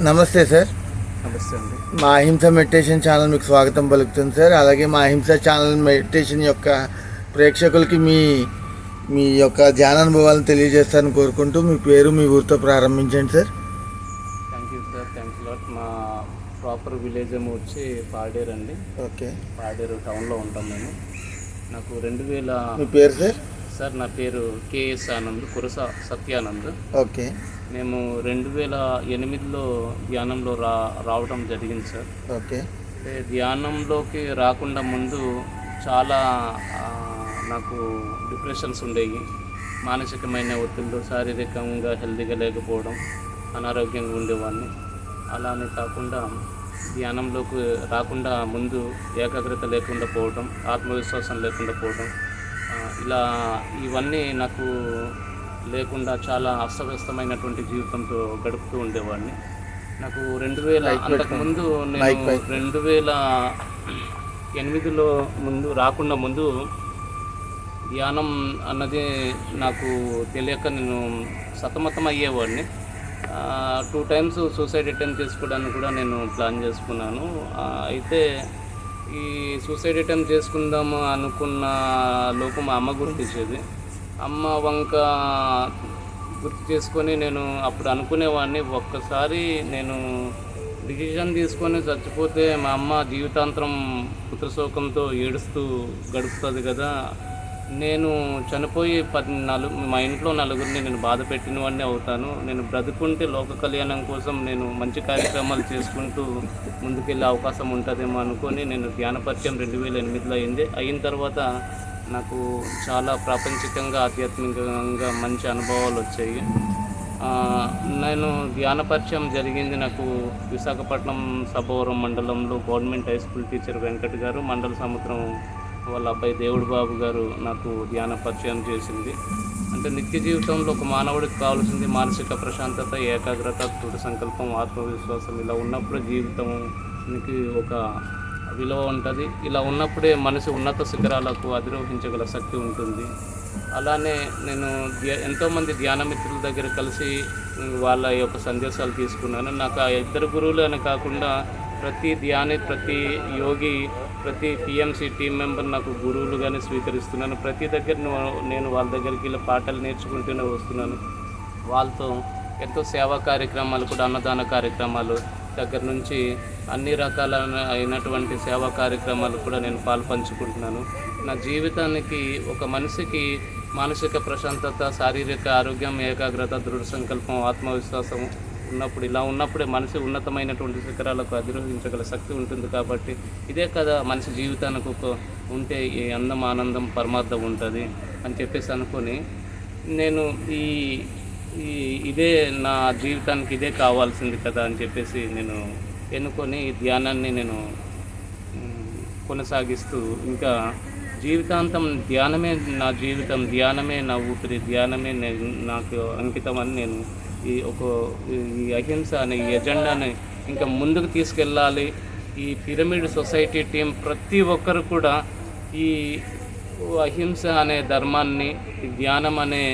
నమస్తే సార్. నమస్తే అండి. మా అహింస మెడిటేషన్ ఛానల్ మీకు స్వాగతం పలుకుతుంది సార్. అలాగే మా అహింస ఛానల్ మెడిటేషన్ యొక్క ప్రేక్షకులకి మీ మీ యొక్క ధ్యానానుభవాలను తెలియజేస్తారని కోరుకుంటూ మీ పేరు మీ ఊరితో ప్రారంభించండి sir. Thank you sir. Thanks lot. మా ప్రాపర్ విలేజ్ ఏమో వచ్చి పాడేరు అండి. ఓకే. పాడేరు టౌన్లో ఉంటాం మేము. నాకు 2000. మీ పేరు సార్? సార్ నా పేరు కేఎస్ ఆనంద్, కురస సత్యానంద్. ఓకే. మేము 2008లో ధ్యానంలో రావడం జరిగింది సార్. ఓకే. ధ్యానంలోకి రాకుండా ముందు చాలా నాకు డిప్రెషన్స్ ఉండేవి. మానసికమైన ఒత్తిళ్ళు, శారీరకంగా హెల్తీగా లేకపోవడం, అనారోగ్యంగా ఉండేవాడిని. అలానే కాకుండా ధ్యానంలోకి రాకుండా ముందు ఏకాగ్రత లేకుండా పోవడం, ఆత్మవిశ్వాసం లేకుండా పోవడం, ఇలా ఇవన్నీ నాకు లేకుండా చాలా అస్తవ్యస్తమైనటువంటి జీవితంతో గడుపుతూ ఉండేవాడిని. నాకు 2000 అంతకుముందు నేను 2008లో రాకుండా ముందు ధ్యానం అన్నది నాకు తెలియక నేను సతమతం అయ్యేవాడిని. 2 టైమ్స్ సూసైడ్ అటెంప్ట్ చేసుకోవడానికి కూడా నేను ప్లాన్ చేసుకున్నాను. అయితే ఈ సూసైడ్ అటెంప్ట్ చేసుకుందాము అనుకున్న లోపు మా అమ్మ గుర్తించేది. అమ్మ వంక గుర్తు చేసుకొని నేను అప్పుడు అనుకునేవాడిని, ఒక్కసారి నేను డిసిషన్ తీసుకొని చచ్చిపోతే మా అమ్మ జీవితాంతరం పుత్రశోకంతో ఏడుస్తూ గడుపుతుంది కదా. నేను చనిపోయి మా ఇంట్లో నలుగురిని నేను బాధ పెట్టిన వాడిని అవుతాను. నేను బ్రతుకుంటే లోక కళ్యాణం కోసం నేను మంచి కార్యక్రమాలు చేసుకుంటూ ముందుకెళ్ళే అవకాశం ఉంటుందేమో అనుకొని నేను ధ్యాన పరిచయం 2008లో అయింది. అయిన తర్వాత నాకు చాలా ప్రాపంచికంగా, ఆధ్యాత్మికంగా మంచి అనుభవాలు వచ్చాయి. నేను ధ్యాన పరిచయం జరిగింది నాకు విశాఖపట్నం సభవరం మండలంలో government high school teacher Venkat గారు, మండల సముద్రం వాళ్ళ అబ్బాయి దేవుడు బాబు గారు నాకు ధ్యాన పరిచయం చేసింది. అంటే నిత్య జీవితంలో ఒక మానవుడికి కావాల్సింది మానసిక ప్రశాంతత, ఏకాగ్రత, దృఢ సంకల్పం, ఆత్మవిశ్వాసం. ఇలా ఉన్నప్పుడు జీవితానికి ఒక విలువ ఉంటుంది. ఇలా ఉన్నప్పుడే మనిషి ఉన్నత శిఖరాలకు అధిరోహించగల శక్తి ఉంటుంది. అలానే నేను ఎంతోమంది ధ్యాన మిత్రుల దగ్గర కలిసి వాళ్ళ యొక్క సందేశాలు తీసుకున్నాను. నాకు ఆ 2 గురువులు అని కాకుండా ప్రతి ధ్యాని, ప్రతి యోగి, ప్రతి పిఎంసి టీం మెంబర్ నాకు గురువులుగానే స్వీకరిస్తున్నాను. ప్రతి దగ్గర నేను వాళ్ళ దగ్గరికి ఇలా పాఠాలు నేర్చుకుంటూనే వస్తున్నాను. వాళ్ళతో ఎంతో సేవా కార్యక్రమాలు కూడా, అన్నదాన కార్యక్రమాలు దగ్గర నుంచి అన్ని రకాలైనటువంటి సేవా కార్యక్రమాలు కూడా నేను పాల్పంచుకుంటున్నాను. నా జీవితానికి ఒక మనిషికి మానసిక ప్రశాంతత, శారీరక ఆరోగ్యం, ఏకాగ్రత, దృఢ సంకల్పం, ఆత్మవిశ్వాసం ఉన్నప్పుడు, ఇలా ఉన్నప్పుడే మనిషి ఉన్నతమైనటువంటి శిఖరాలకు అధిరోహించగల శక్తి ఉంటుంది. కాబట్టి ఇదే కదా మనిషి జీవితానికి ఉంటే ఈ అందం, ఆనందం, పరమార్థం ఉంటుంది అని చెప్పేసి అనుకొని నేను ఇదే నా జీవితానికి ఇదే కావాల్సింది కదా అని చెప్పేసి నేను ఎన్నుకొని ఈ ధ్యానాన్ని నేను కొనసాగిస్తూ ఇంకా జీవితాంతం ధ్యానమే నా జీవితం, ధ్యానమే నా ఊపిరి, ధ్యానమే నాకు అంకితం అని నేను ఈ అహింస అనే ఈ ఎజెండాని ఇంకా ముందుకు తీసుకెళ్ళాలి. ఈ పిరమిడ్ సొసైటీ టీం ప్రతి ఒక్కరు కూడా ఈ అహింస అనే ధర్మాన్ని, ఈ ధ్యానం అనే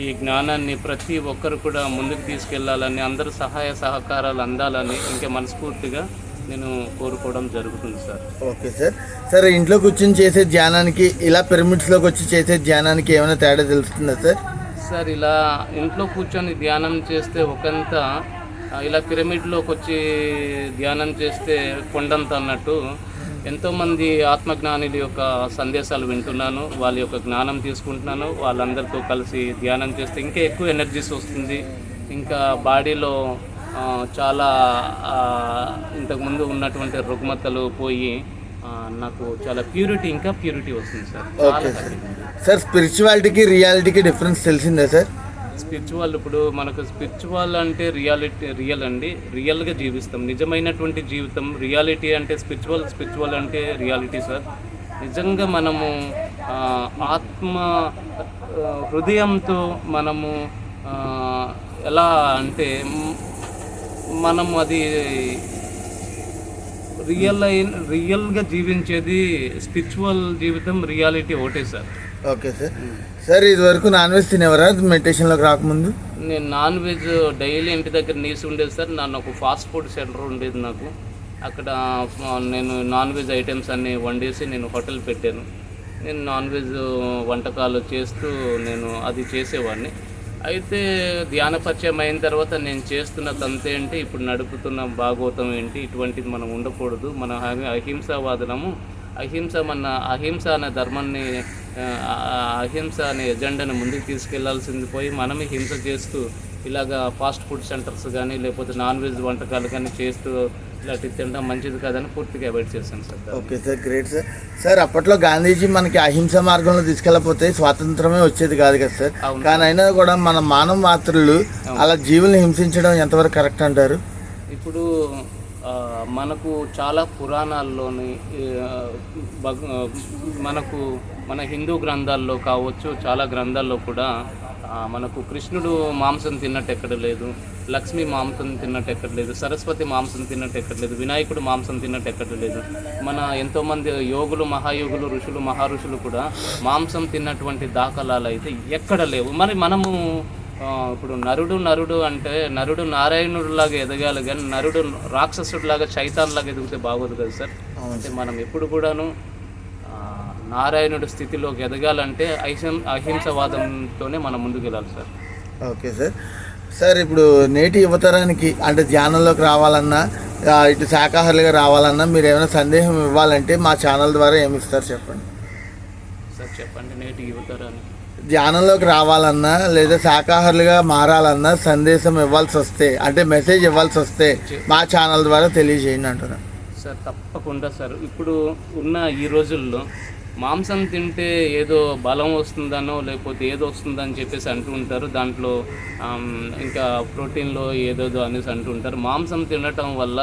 ఈ జ్ఞానాన్ని ప్రతి ఒక్కరు కూడా ముందుకు తీసుకెళ్లాలని, అందరూ సహాయ సహకారాలు అందాలని ఇంకా మనస్ఫూర్తిగా నేను కోరుకోవడం జరుగుతుంది సార్. Okay sir. సరే, ఇంట్లో కూర్చొని చేసే ధ్యానానికి ఇలా పిరమిడ్స్లోకి వచ్చి చేసే ధ్యానానికి ఏమైనా తేడా తెలుస్తుందా సార్? సార్, ఇలా ఇంట్లో కూర్చొని ధ్యానం చేస్తే ఒకంత, ఇలా పిరమిడ్లోకి వచ్చి ధ్యానం చేస్తే కొండంత అన్నట్టు. ఎంతోమంది ఆత్మజ్ఞానుల యొక్క సందేశాలు వింటున్నాను, వాళ్ళ యొక్క జ్ఞానం తీసుకుంటున్నాను. వాళ్ళందరితో కలిసి ధ్యానం చేస్తే ఇంకా ఎక్కువ ఎనర్జీస్ వస్తుంది. ఇంకా బాడీలో చాలా ఇంతకుముందు ఉన్నటువంటి రుగ్మతలు పోయి నాకు చాలా ఇంకా ప్యూరిటీ వస్తుంది సార్. Okay sir. స్పిరిచువాలిటీకి రియాలిటీకి డిఫరెన్స్ తెలిసిందా సార్? స్పిరిచువల్, ఇప్పుడు మనకు స్పిరిచువల్ అంటే రియల్ అండి, రియల్గా జీవిస్తాం, నిజమైనటువంటి జీవితం. రియాలిటీ అంటే స్పిరిచువల్ అంటే రియాలిటీ సార్. నిజంగా మనము ఆత్మ హృదయంతో మనము ఎలా అంటే మనము అది రియల్గా జీవించేది స్పిరిచువల్ జీవితం, రియాలిటీ ఒకటే సార్. Okay sir. సార్, ఇది వరకు నాన్ వెజ్ తినేవారా మెడిటేషన్లోకి రాకముందు? నేను నాన్ వెజ్ డైలీ ఇంటి దగ్గర నీసి ఉండేది సార్. నన్ను ఒక ఫాస్ట్ ఫుడ్ సెంటర్ ఉండేది నాకు. అక్కడ నేను నాన్ వెజ్ ఐటమ్స్ అన్నీ వండేసి నేను హోటల్ పెట్టాను. నేను నాన్ వెజ్ వంటకాలు చేస్తూ నేను అది చేసేవాడిని. అయితే ధ్యాన పరిచయం అయిన తర్వాత నేను చేస్తున్న తంతు ఏంటి, ఇప్పుడు నడుపుతున్న భాగవతం ఏంటి, ఇటువంటిది మనం ఉండకూడదు. మన అహింసావాదనము, అహింస అనే ధర్మాన్ని, అహింస అనే ఎజెండాని ముందుకు తీసుకెళ్లాల్సింది పోయి మనమే హింస చేస్తూ ఇలాగా ఫాస్ట్ ఫుడ్ సెంటర్స్ కానీ లేకపోతే నాన్ వెజ్ వంటకాలు కానీ చేస్తూ ఇలాంటి తినడం మంచిది కాదని పూర్తిగా అవాయిడ్ చేశాను sir. Okay sir, great sir. Sir అప్పట్లో గాంధీజీ మనకి అహింస మార్గంలో తీసుకెళ్ళకపోతే స్వాతంత్రమే వచ్చేది కాదు కదా సార్. కానీ అయినా కూడా మన మానవ మాత్రులు అలా జీవుల్ని హింసించడం ఎంతవరకు కరెక్ట్ అంటారు? ఇప్పుడు మనకు చాలా పురాణాల్లోని మనకు మన హిందూ గ్రంథాల్లో కావచ్చు, చాలా గ్రంథాల్లో కూడా మనకు కృష్ణుడు మాంసం తిన్నట్టు ఎక్కడ లేదు, లక్ష్మి మాంసం తిన్నట్టు ఎక్కడ లేదు, సరస్వతి మాంసం తిన్నట్టు ఎక్కడ లేదు, వినాయకుడు మాంసం తిన్నట్టు ఎక్కడ లేదు. మన ఎంతోమంది యోగులు, మహాయోగులు, ఋషులు, మహారుషులు కూడా మాంసం తిన్నటువంటి దాఖలాలు అయితే ఎక్కడ లేవు. మరి మనము ఇప్పుడు నరుడు అంటే నరుడు నారాయణుడిలాగా ఎదగాలి, కానీ నరుడు రాక్షసుడిలాగా చైతాన్లాగా ఎదిగితే బాగోదు కదా సార్. అంటే మనం ఎప్పుడు కూడాను నారాయణుడి స్థితిలోకి ఎదగాలంటే అహింసవాదంతోనే మనం ముందుకు వెళ్ళాలి సార్. Okay sir. సార్ ఇప్పుడు నేటి యువతరానికి అంటే ధ్యానంలోకి రావాలన్నా, ఇటు శాకాహారులుగా రావాలన్నా మీరు ఏమైనా సందేహం ఇవ్వాలంటే మా ఛానల్ ద్వారా ఏమి ఇస్తారు చెప్పండి సార్. చెప్పండి. నేటి యువతరానికి ధ్యానంలోకి రావాలన్నా లేదా శాకాహారులుగా మారాలన్నా సందేశం ఇవ్వాల్సి వస్తే, అంటే మెసేజ్ ఇవ్వాల్సి వస్తే మా ఛానల్ ద్వారా తెలియజేయండి అంటున్నాను సార్. తప్పకుండా సార్. ఇప్పుడు ఉన్న ఈ రోజుల్లో మాంసం తింటే ఏదో బలం వస్తుందనో లేకపోతే ఏదో వస్తుందని చెప్పేసి అంటూ ఉంటారు. దాంట్లో ఇంకా ప్రోటీన్లో ఏదోదో అనేసి అంటూ ఉంటారు. మాంసం తినటం వల్ల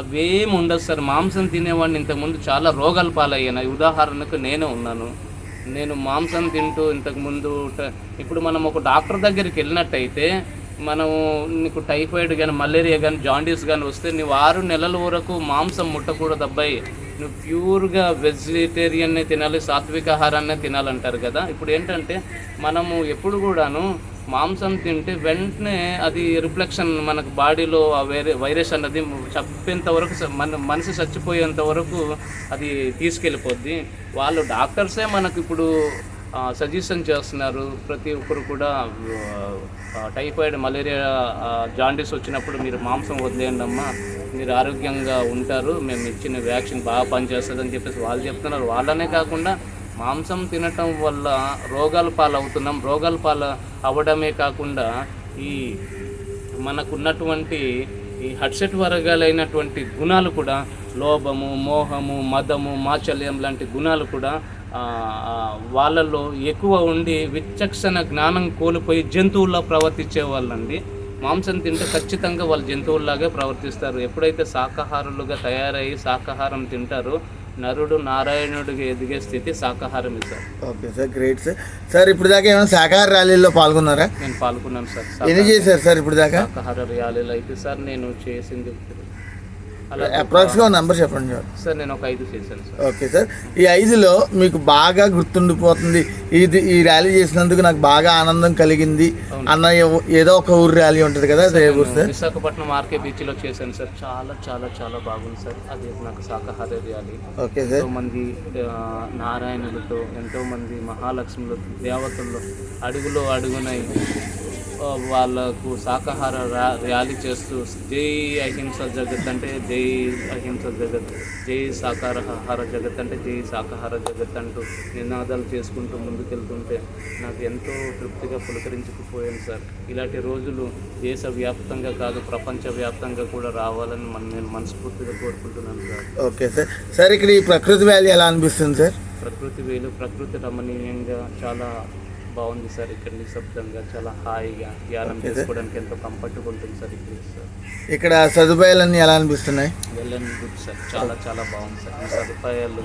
అవేం ఉండదు సార్. మాంసం తినేవాడిని ఇంతకుముందు చాలా రోగాలు పాలయ్యాను. ఉదాహరణకు నేనే ఉన్నాను. నేను మాంసం తింటూ ఇంతకుముందు ఇప్పుడు మనం ఒక డాక్టర్ దగ్గరికి వెళ్ళినట్టయితే మనము నీకు టైఫాయిడ్ కానీ, మలేరియా కానీ, జాండీస్ కానీ వస్తే నువ్వు 6 నెలల వరకు మాంసం ముట్టకూడదు అబ్బాయి, నువ్వు ప్యూర్గా వెజిటేరియన్నే తినాలి, సాత్విక ఆహారాన్నే తినాలంటారు కదా. ఇప్పుడు ఏంటంటే మనము ఎప్పుడు కూడాను మాంసం తింటే వెంటనే అది రిఫ్లెక్షన్ మనకు బాడీలో ఆ వైరస్ అన్నది చప్పేంత వరకు, మనిషి చచ్చిపోయేంత వరకు అది తీసుకెళ్ళిపోద్ది. వాళ్ళు డాక్టర్సే మనకు ఇప్పుడు సజెషన్ చేస్తున్నారు. ప్రతి ఒక్కరు కూడా టైఫాయిడ్, మలేరియా, జాండీస్ వచ్చినప్పుడు మీరు మాంసం వదిలేయండి అమ్మా, మీరు ఆరోగ్యంగా ఉంటారు, మేము ఇచ్చిన వ్యాక్సిన్ బాగా పనిచేస్తుందని చెప్పేసి వాళ్ళు చెప్తున్నారు. వాళ్ళనే కాకుండా మాంసం తినటం వల్ల రోగాల పాలవుతున్నాం. రోగాల పాలు అవ్వడమే కాకుండా ఈ మనకున్నటువంటి ఈ హడ్సెట్ వర్గాలైనటువంటి గుణాలు కూడా, లోభము, మోహము, మదము, మాచల్యం లాంటి గుణాలు కూడా వాళ్ళల్లో ఎక్కువ ఉండి విచక్షణ జ్ఞానం కోల్పోయి జంతువుల్లో ప్రవర్తించే వాళ్ళండి. మాంసం తింటే ఖచ్చితంగా వాళ్ళు జంతువుల్లాగే ప్రవర్తిస్తారు. ఎప్పుడైతే శాకాహారులుగా తయారయ్యి శాకాహారం తింటారో నరుడు నారాయణుడికి ఎదిగే స్థితి శాకాహారం sir. Okay sir, great sir. Sir ఇప్పుడు దాకా ఏమైనా శాకాహార ర్యాలీలో పాల్గొన్నారా? నేను పాల్గొన్నాను సార్. ఎన్ని చేశారు సార్ ఇప్పుడు దాకా శాకాహార ర్యాలీలో? అయితే సార్ నేను చేసింది అలా అప్రాక్స్గా నెంబర్ చెప్పండి సార్. నేను ఒక 5 చేశాను సార్. Okay sir. ఈ 5లో మీకు బాగా గుర్తుండిపోతుంది, ఈ ర్యాలీ చేసినందుకు నాకు బాగా ఆనందం కలిగింది అన్న ఏదో ఒక ఊరు ర్యాలీ ఉంటుంది కదా, అదే ఊరు సార్? విశాఖపట్నం ఆర్కే బీచ్లో చేశాను సార్. చాలా చాలా చాలా బాగుంది సార్. అది నాకు శాకాహార ర్యాలీ. Okay sir. ఎంతోమంది నారాయణులతో, ఎంతోమంది మహాలక్ష్ములు, దేవతల్లో అడుగులో అడుగునై వాళ్ళకు శాకాహార ర్యాలీ చేస్తూ జై అహింస జగత్ అంటే జై అహింస జగత్, జై శాకాహార జగత్ అంటే జై శాకాహార జగత్ అంటూ నినాదాలు చేసుకుంటూ ముందుకెళ్తుంటే నాకు ఎంతో తృప్తిగా పులకరించుకుపోయాను సార్. ఇలాంటి రోజులు దేశవ్యాప్తంగా కాదు ప్రపంచవ్యాప్తంగా కూడా రావాలని నేను మనస్ఫూర్తిగా కోరుకుంటున్నాను సార్. Okay sir. సార్ ఇక్కడ ఈ ప్రకృతి వ్యాలీ ఎలా అనిపిస్తుంది సార్? ప్రకృతి వేలు, ప్రకృతి రమణీయంగా చాలా బాగుంది సార్. ఇక్కడ నిశ్శబ్దంగా చాలా హాయిగా ధ్యానం చేసుకోవడానికి ఎంతో కంఫర్టబుల్ ఉంటుంది సార్ ఇక్కడ సార్. ఇక్కడ సదుపాయాలన్నీ ఎలా అనిపిస్తున్నాయి? Well and good sir. చాలా చాలా బాగుంది సార్. ఈ సదుపాయాలు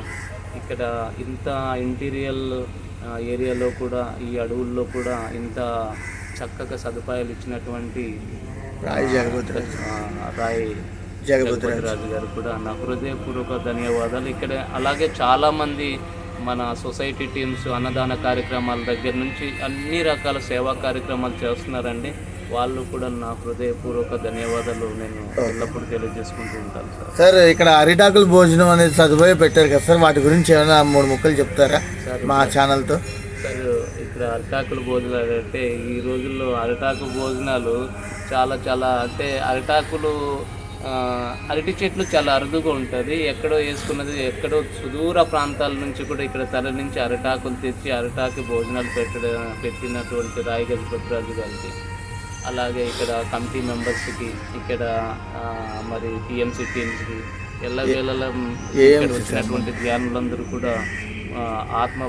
ఇక్కడ ఇంత ఇంటీరియల్ ఏరియాలో కూడా, ఈ అడవుల్లో కూడా ఇంత చక్కగా సదుపాయాలు ఇచ్చినటువంటి రాయ్ జగపతిరాజు గారు కూడా నా హృదయపూర్వక ధన్యవాదాలు. ఇక్కడ అలాగే చాలామంది మన సొసైటీ టీమ్స్ అన్నదాన కార్యక్రమాల దగ్గర నుంచి అన్ని రకాల సేవా కార్యక్రమాలు చేస్తున్నారండి. వాళ్ళు కూడా నా హృదయపూర్వక ధన్యవాదాలు నేను ఎల్లప్పుడూ తెలియజేసుకుంటూ ఉంటాను సార్. సార్ ఇక్కడ అరిటాకుల భోజనం అనేది సదుపాయం పెట్టారు కదా సార్, వాటి గురించి ఏమైనా 3 ముక్కలు చెప్తారా మా ఛానల్తో? సార్ ఇక్కడ అరిటాకుల భోజనాలు అంటే ఈ రోజుల్లో అరిటాకు భోజనాలు చాలా చాలా అంటే అరిటాకులు అరటి చెట్లు చాలా అరుదుగా ఉంటుంది. ఎక్కడో వేసుకున్నది ఎక్కడో సుదూర ప్రాంతాల నుంచి కూడా ఇక్కడ తల నుంచి అరిటాకులు తెచ్చి అరిటాకు భోజనాలు పెట్టినటువంటి రాయి గజపతిరాజు గారికి, అలాగే ఇక్కడ కమిటీ మెంబర్స్కి, ఇక్కడ మరి టీఎంసీ టీమ్స్కి, ఎల్లవేళలా ఇక్కడ వచ్చినటువంటి ధ్యానులందరూ కూడా ఆత్మ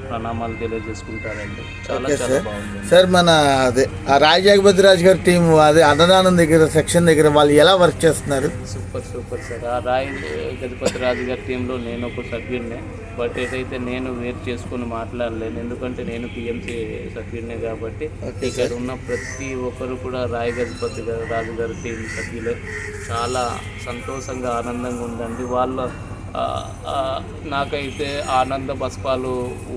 ప్రణామాలు తెలియజేసుకుంటారండి. చాలా చాలా బాగుంది సార్. మన అదే ఆ రాయి జగపతిరాజు గారి టీం అదే అన్నదానం దగ్గర సెక్షన్ దగ్గర వాళ్ళు ఎలా వర్క్ చేస్తున్నారు? Super sir. ఆ రాయి గజపతిరాజు గారి టీంలో నేను ఒక సభ్యుడినే. బట్ ఏదైతే నేను వేరు చేసుకుని మాట్లాడలేను, ఎందుకంటే నేను పిఎంసీ సభ్యుడినే కాబట్టి. ఇక్కడ ఉన్న ప్రతి ఒక్కరు కూడా రాయి గజపతి రాజు గారి టీం సభ్యులే. చాలా సంతోషంగా ఆనందంగా ఉందండి. వాళ్ళ నాకైతే ఆనంద బస్పాలు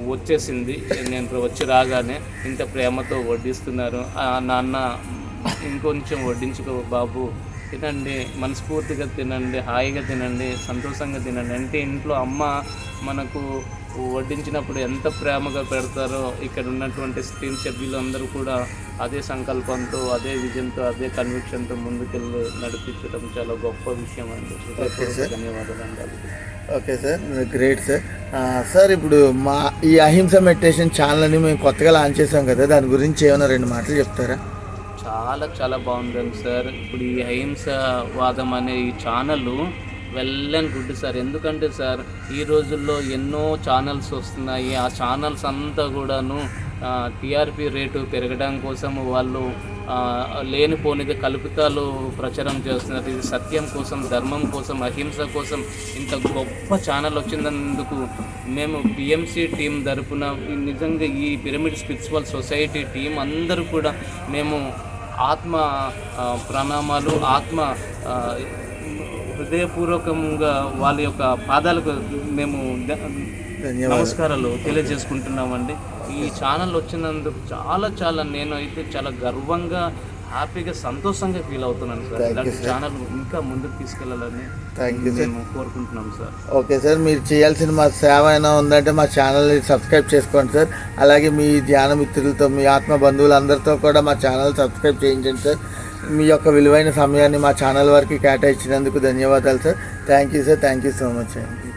వచ్చేసింది. నేను వచ్చి రాగానే ఇంత ప్రేమతో వడ్డిస్తున్నారు. నాన్న ఇంకొంచెం వడ్డించుకో బాబు, తినండి, మనస్ఫూర్తిగా తినండి, హాయిగా తినండి, సంతోషంగా తినండి అంటే ఇంట్లో అమ్మ మనకు వడ్డించినప్పుడు ఎంత ప్రేమగా పెడతారో ఇక్కడ ఉన్నటువంటి టీం సభ్యులందరూ కూడా అదే సంకల్పంతో, అదే విజన్తో, అదే కన్విక్షన్తో ముందుకెళ్ళి నడిపించడం చాలా గొప్ప విషయం అండి. ధన్యవాదాలు అండి. Okay sir, great sir. Sir ఇప్పుడు మా ఈ అహింస మెడిటేషన్ ఛానల్ని మేము కొత్తగా లాంచ్ చేసాం కదా, దాని గురించి ఏమైనా 2 మాటలు చెప్తారా? చాలా చాలా బాగుందండి సార్. ఇప్పుడు ఈ అహింసవాదం అనే ఈ channel well and good sir. ఎందుకంటే సార్ ఈ రోజుల్లో ఎన్నో ఛానల్స్ వస్తున్నాయి. ఆ ఛానల్స్ అంతా కూడాను టీఆర్పీ రేటు పెరగడం కోసం వాళ్ళు లేనిపోనిది కల్పితాలు ప్రచారం చేస్తున్నారు. ఇది సత్యం కోసం, ధర్మం కోసం, అహింస కోసం ఇంత గొప్ప ఛానల్ వచ్చినందుకు మేము పిఎంసి టీం తరపున నిజంగా ఈ పిరమిడ్ స్పిరిచువల్ సొసైటీ టీం అందరూ కూడా మేము ఆత్మ ప్రణామాలు, హృదయపూర్వకంగా వాళ్ళ యొక్క పాదాలకు మేము నమస్కారాలు తెలియజేసుకుంటున్నామండి. ఈ ఛానల్ వచ్చినందుకు చాలా చాలా నేను అయితే చాలా గర్వంగా, హ్యాపీగా, సంతోషంగా ఫీల్ అవుతున్నాను సార్. ఇలాంటి ఛానల్ ఇంకా ముందుకు తీసుకెళ్లాలని మేము కోరుకుంటున్నాం సార్. ఓకే సార్, మీరు చేయాల్సిన మా సేవ అయినా ఉందంటే మా ఛానల్ని సబ్స్క్రైబ్ చేసుకోండి సార్. అలాగే మీ ధ్యాన మిత్రులతో, మీ ఆత్మ బంధువులందరితో కూడా మా ఛానల్ సబ్స్క్రైబ్ చేయించండి సార్. మీ యొక్క విలువైన సమయాన్ని మా ఛానల్ వారికి కేటాయించినందుకు ధన్యవాదాలు sir. Thank you sir, thank you so much అండి.